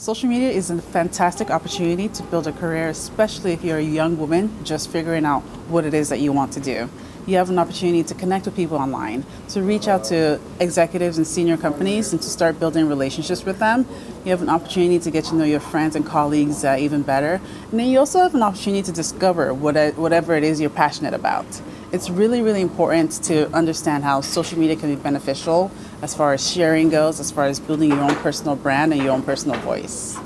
Social media is a fantastic opportunity to build a career, especially if you're a young woman just figuring out what it is that you want to do. You have an opportunity to connect with people online, to reach out to executives and senior companies and to start building relationships with them. You have an opportunity to get to know your friends and colleagues even better. And then you also have an opportunity to discover whatever it is you're passionate about. It's really, really important to understand how social media can be beneficial as far as sharing goes, as far as building your own personal brand and your own personal voice.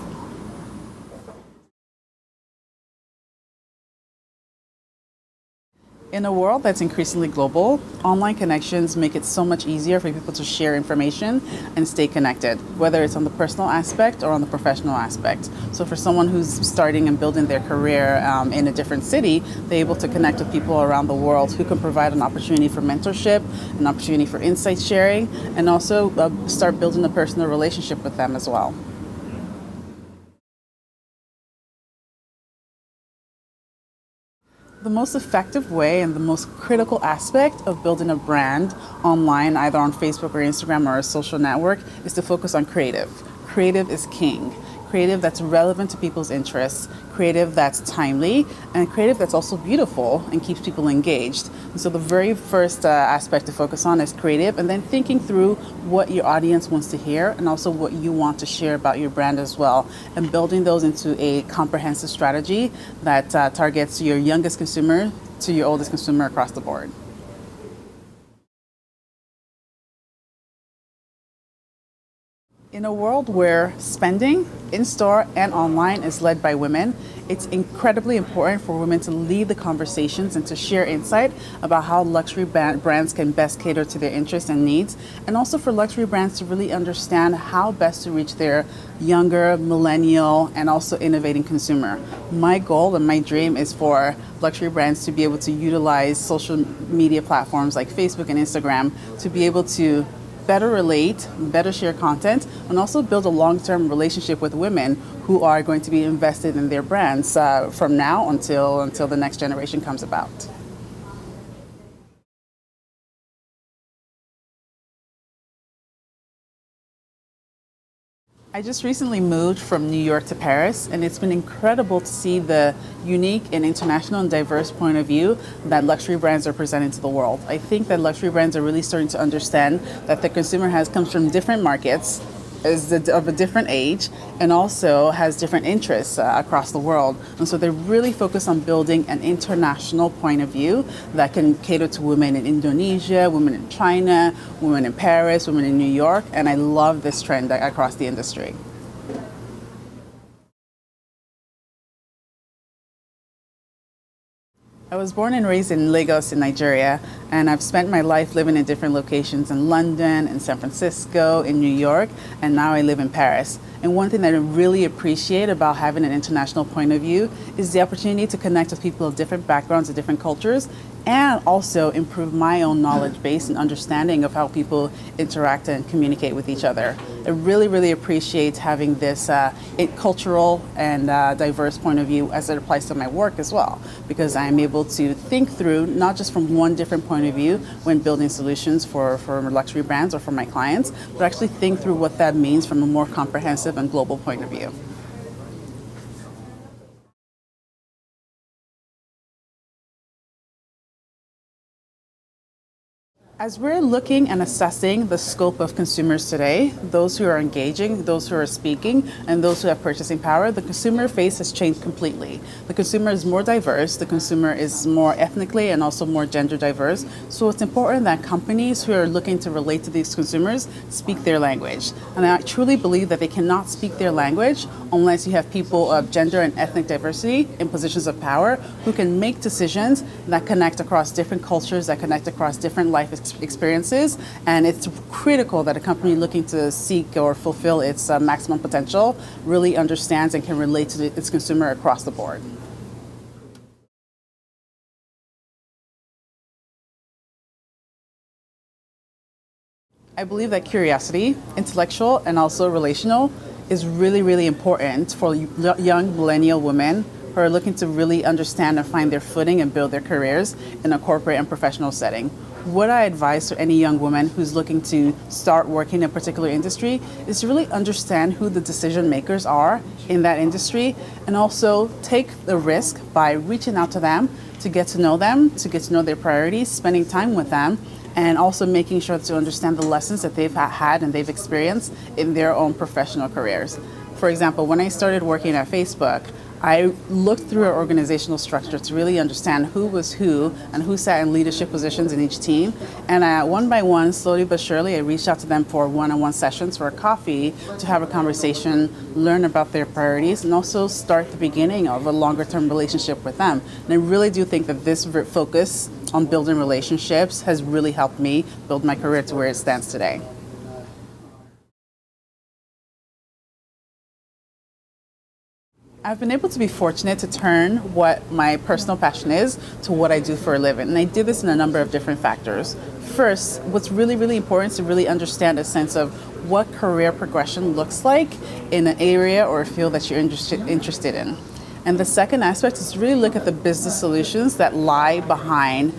In a world that's increasingly global, online connections make it so much easier for people to share information and stay connected, whether it's on the personal aspect or on the professional aspect. So for someone who's starting and building their career in a different city, they're able to connect with people around the world who can provide an opportunity for mentorship, an opportunity for insight sharing, and also start building a personal relationship with them as well. The most effective way and the most critical aspect of building a brand online, either on Facebook or Instagram or a social network, is to focus on creative. Creative is king. Creative that's relevant to people's interests, creative that's timely, and creative that's also beautiful and keeps people engaged. And so the very first aspect to focus on is creative, and then thinking through what your audience wants to hear and also what you want to share about your brand as well, and building those into a comprehensive strategy that targets your youngest consumer to your oldest consumer across the board. In a world where spending in-store and online is led by women, it's incredibly important for women to lead the conversations and to share insight about how luxury brands can best cater to their interests and needs, and also for luxury brands to really understand how best to reach their younger, millennial, and also innovating consumer. My goal and my dream is for luxury brands to be able to utilize social media platforms like Facebook and Instagram to be able to better relate, better share content, and also build a long-term relationship with women who are going to be invested in their brands from now until the next generation comes about. I just recently moved from New York to Paris, and it's been incredible to see the unique and international and diverse point of view that luxury brands are presenting to the world. I think that luxury brands are really starting to understand that the consumer comes from different markets, is of a different age, and also has different interests across the world. And so they're really focused on building an international point of view that can cater to women in Indonesia, women in China, women in Paris, women in New York, and I love this trend across the industry. I was born and raised in Lagos in Nigeria, and I've spent my life living in different locations in London, in San Francisco, in New York, and now I live in Paris. And one thing that I really appreciate about having an international point of view is the opportunity to connect with people of different backgrounds and different cultures, and also improve my own knowledge base and understanding of how people interact and communicate with each other. I really, really appreciate having this cultural and diverse point of view as it applies to my work as well, because I am able to think through not just from one different point of view when building solutions for luxury brands or for my clients, but actually think through what that means from a more comprehensive and global point of view. As we're looking and assessing the scope of consumers today, those who are engaging, those who are speaking, and those who have purchasing power, the consumer face has changed completely. The consumer is more diverse, the consumer is more ethnically and also more gender diverse. So it's important that companies who are looking to relate to these consumers speak their language. And I truly believe that they cannot speak their language unless you have people of gender and ethnic diversity in positions of power who can make decisions that connect across different cultures, that connect across different life experiences. And it's critical that a company looking to seek or fulfill its maximum potential really understands and can relate to its consumer across the board. I believe that curiosity, intellectual and also relational, is really, really important for young millennial women who are looking to really understand and find their footing and build their careers in a corporate and professional setting. what I advise to any young woman who's looking to start working in a particular industry is to really understand who the decision makers are in that industry, and also take the risk by reaching out to them, to get to know them, to get to know their priorities, spending time with them, and also making sure to understand the lessons that they've had and they've experienced in their own professional careers. For example, when I started working at Facebook, I looked through our organizational structure to really understand who was who and who sat in leadership positions in each team. And one by one, slowly but surely, I reached out to them for one-on-one sessions for a coffee to have a conversation, learn about their priorities, and also start the beginning of a longer-term relationship with them. And I really do think that this focus on building relationships has really helped me build my career to where it stands today. I've been able to be fortunate to turn what my personal passion is to what I do for a living. And I did this in a number of different factors. First, what's really, really important is to really understand a sense of what career progression looks like in an area or a field that you're interested in. And the second aspect is to really look at the business solutions that lie behind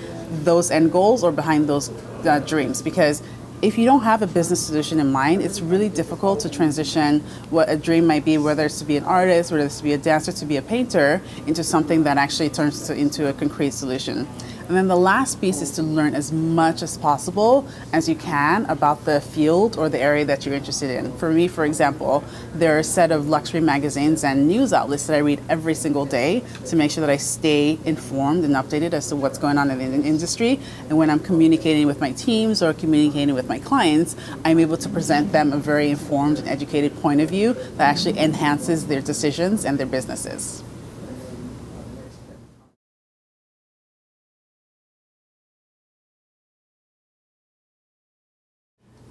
those end goals or behind those dreams. Because if you don't have a business solution in mind, it's really difficult to transition what a dream might be, whether it's to be an artist, whether it's to be a dancer, to be a painter, into something that actually turns into a concrete solution. And then the last piece is to learn as much as possible as you can about the field or the area that you're interested in. For me, for example, there are a set of luxury magazines and news outlets that I read every single day to make sure that I stay informed and updated as to what's going on in the industry. And when I'm communicating with my teams or communicating with my clients, I'm able to present them a very informed and educated point of view that actually enhances their decisions and their businesses.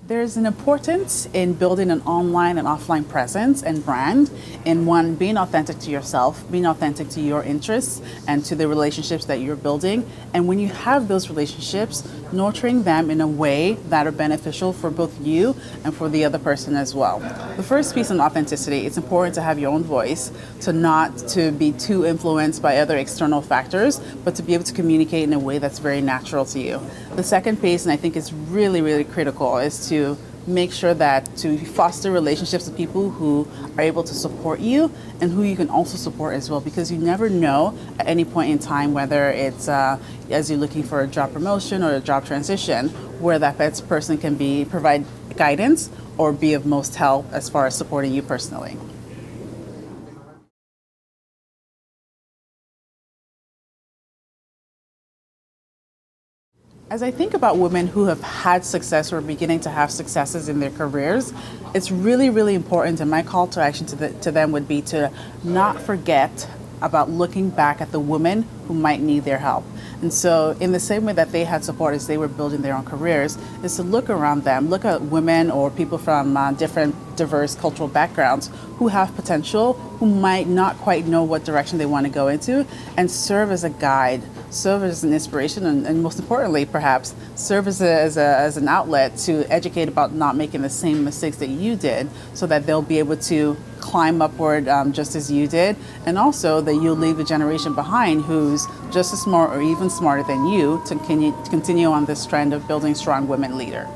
There's an importance in building an online and offline presence and brand, in one, being authentic to yourself, being authentic to your interests and to the relationships that you're building. And when you have those relationships, nurturing them in a way that are beneficial for both you and for the other person as well. The first piece on authenticity, it's important to have your own voice, to not to be too influenced by other external factors, but to be able to communicate in a way that's very natural to you. The second piece, and I think it's really, really critical, is to make sure that to foster relationships with people who are able to support you and who you can also support as well, because you never know at any point in time, whether it's as you're looking for a job promotion or a job transition, where that person can provide guidance or be of most help as far as supporting you personally. As I think about women who have had success or are beginning to have successes in their careers, it's really, really important, and my call to action to them would be to not forget about looking back at the women who might need their help. And so in the same way that they had support as they were building their own careers, is to look around them, look at women or people from different diverse cultural backgrounds who have potential, who might not quite know what direction they want to go into, and serve as a guide, serve as an inspiration, and most importantly, perhaps, serve as an outlet to educate about not making the same mistakes that you did, so that they'll be able to climb upward just as you did, and also that you'll leave a generation behind who's just as smart or even smarter than you to continue on this trend of building strong women leaders.